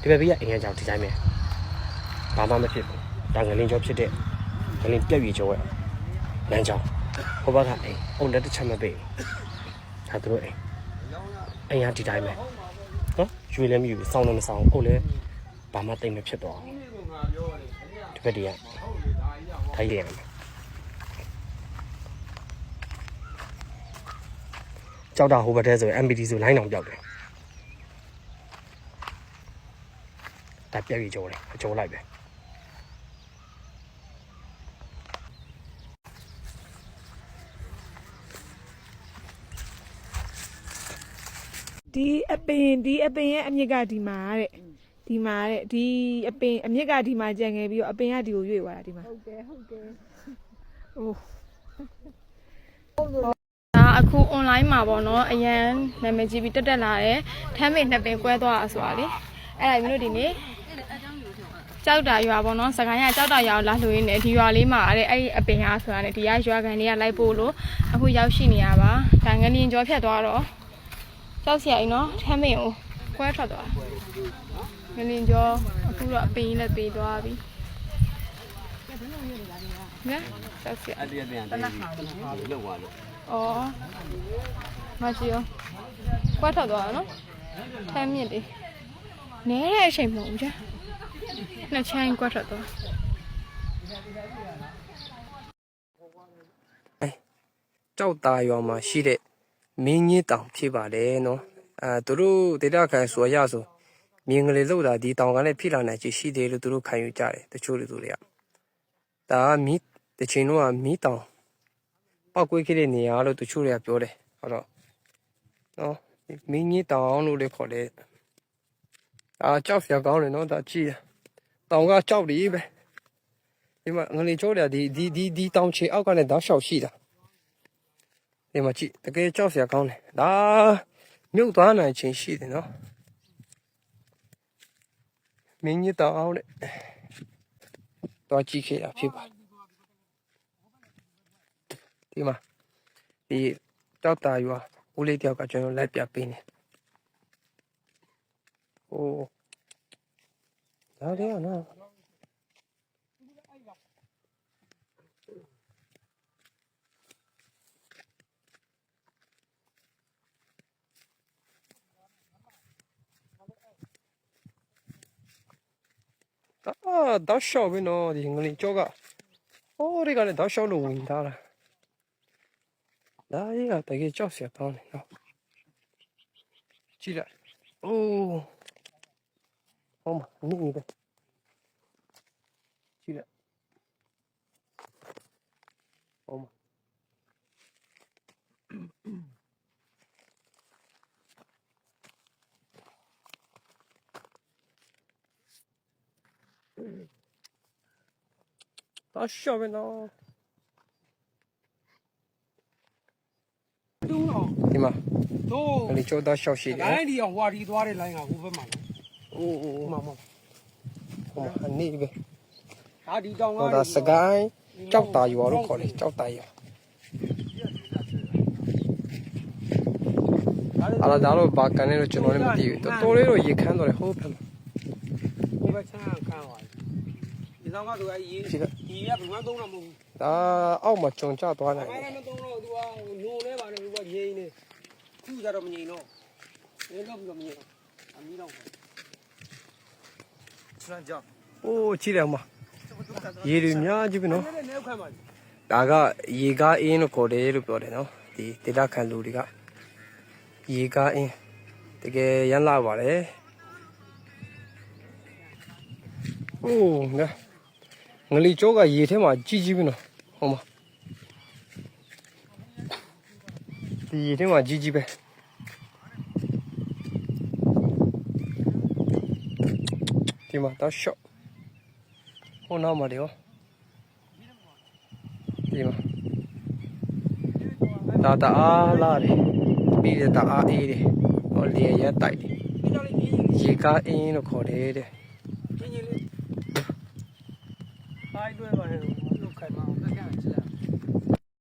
ဒီဘက်ဘေးကအင်ရကြောင်ဒီတိုင်းပဲဘာမှမဖြစ်ဘူးဒါငလင်းကျော်ဖြစ်တဲ့ငလင်းပြက်ရွေကျော်ရဲ့လမ်းကြောင်းဟိုဘက်ကအိမ်အုံတက်တစ်ချက်မပေးဒါသူတို့အိမ်ရဒီတိုင်းပဲနော်ရွေလည်းမယူစောင်းလည်းမစောင်းအုတ်လည်းဘာမှတိတ်မဖြစ်တော့ဒီဘက်တည်းကထိုင်ရမှာကြောက်တာဟိုဘက်ထဲဆိုရင် MPD ဆိုလိုင်းအောင်ပြောက်တယ်ဒါပြက်ပြီးကြောတယ်အကျော်လိုက်ပဲဒီအပင်ရဲ့အမြစ်ကဒီမှာတဲ့ဒီအပင်အမြစ်ကဒီမှာကြံခဲ့ပြီးတော့အပင်ကဒီကိုရွေ့သွားတာဒီမှာဟုတ်တယ်ဟိုဒါအခု online မှာပေါ့နော်အရန်နာမည်ကြီးပြီးတက်လာတယ်ထမ်းမေနှစ်ပင်ကွဲသွားတာဆိုတာလေအဲ့ဒါမျိုးတို့ဒီနေ့ကြောက်တာရွာပေါ့နော်စကိုင်းကကြောက်တာရွာကိုလာလှူရင်းနဲ့ဒီရွာလေးမှာအဲ့အပင်ဟာဆိုတာနဲ့ဒီကရွာကန်တွေကလိုက်ပို့လို့အခုရောက်ရှိနေရပါဒါငလျင်ကျော်ဖြတ်သွားတော့ကြောက်စရာကြီးနော်ထမ်းမေကိုကွဲထွက်သွားငလျင်ကျော်အခုတော့အပင်လည်းပေးသွားပြီနော်ကြောက်စရာအဲ့ဒီအပြင်လောက်သွားလို့အော်မရှိရောကွဲထွက်သွားတာနော်ထမ်းမြင့်လေးနဲတဲ့အချိန်မဟုတ်ဘူးကြာနှစ်ချိုင်းကွက်ထွက်သွားကြောက်တာရွာမှာရှိတဲ့မင်းကြီးတောင်ဖြစ်ပါတယ်နော်သူတို့ဒေတာခံဆိုရဆိုမြင်းကလေးလောက်တာဒီတောင်ကလည်းဖြစ်လာနိုင်ချေရှိတယ်လို့သူတို့ခံယူကြတယ်တချို့လူတွေကဒါကမီးတချင်တော့မီးတောင်ပောက်ကွေးခဲ့တဲ့နေရာလို့တချို့တွေကပြောတယ်ဟုတ်တော့နော်မင်းကြီးတောင်လို့လည်းခေါ်တယ်ကြောက်စရာကောင်းတယ်နော်ဒါကြည့်တောင်ကကြောက်တယ်ပဲဒီမှာငလင်ကျော်တယ်ဒီတောင်ချေအောက်ကလည်းဓာတ်လျှောက်ရှိတာဒီမှာကြည့်တကယ်ကြောက်စရာကောင်းတယ်ဒါမြုပ်သွားနိုင်ခြင်းရှိတယ်နော်မင်းကြီးတောင်အောင်တဲ့တော့ကြည့်ခဲ့တာဖြစ်ပါဒီမှာဒီတောက်တာရွာဦးလေးတယောက်ကကျွန်တော်လိုက်ပြပေးနေโอ้ဒါလည်းနော်တောက်လျှောက်ပဲနော်ဒီငလင်ကျောကဟိုတွေကလည်းတောက်လျှောက်လို့ဝင်ထားတာဒါကြီးကတကယ်ကြောက်စရာကောင်းတယ်နော်ကြည့်လိုက်အိုးဟောမနေနေပဲကြည့်လိုက်ဟောမတောက်လျှောက်ပဲနော်ဒီမှာတို့လေကျော်သားရှောက်ရှိတယ်လိုင်းဒီအောင်ဟွာဒီသွားတဲ့လိုင်းကဟိုဘက်မှာအိုးမဟိုနေပဲဒါဒီတောင်ကဒါစကိုင်းကြောက်တာရွာလို့ခေါ်တယ်ကြောက်တာရွာအဲ့ဒါတော့ဘာကန်လဲလို့ကျွန်တော်လည်းမသိဘူးတော်လေးတော့ရေခမ်းတော့တယ်ဟိုဘက်မှာဟိုဘက်ချမ်းခမ်းသွားဒီတော့ကသူကရေကဘယ်မှသုံးတာမဟုတ်ဘူးဒါအောက်မှာကြုံကျသွားနိုင်တယ်မသုံးတော့သူကနိုးလဲပါလေသူကငိမ့်နေသူ့ကြတော့မငိမ့်တော့နေတော့ပြီးတော့မငိမ့်တော့အမီးတော့ဆန်းကြောက်အိုးချိတယ်မှာရေတွေများကြည့်ပြီနော်ဒါကရေကားအင်းလို့ခေါ်တယ်လို့ပြောတယ်နော်ဒီဒေတာခံလူတွေကရေကားအင်းတကယ်ရမ်းလာပါတယ်အိုးငလီကျောကရေထဲမှာကြီးကြီးပြီနော်ဟိုမှာဒီရေထဲမှာကြီးကြီးပဲဒီမှာတော့ရှော့ဟိုနောက်မှာလေဟောဒီမှာဒါတအားလာတယ်ပြီးတဲ့တအားအေးတယ်ဟောလေရက်တိုက်တယ်ရေကားအင်းလို့ခေါ်တယ်တဲ့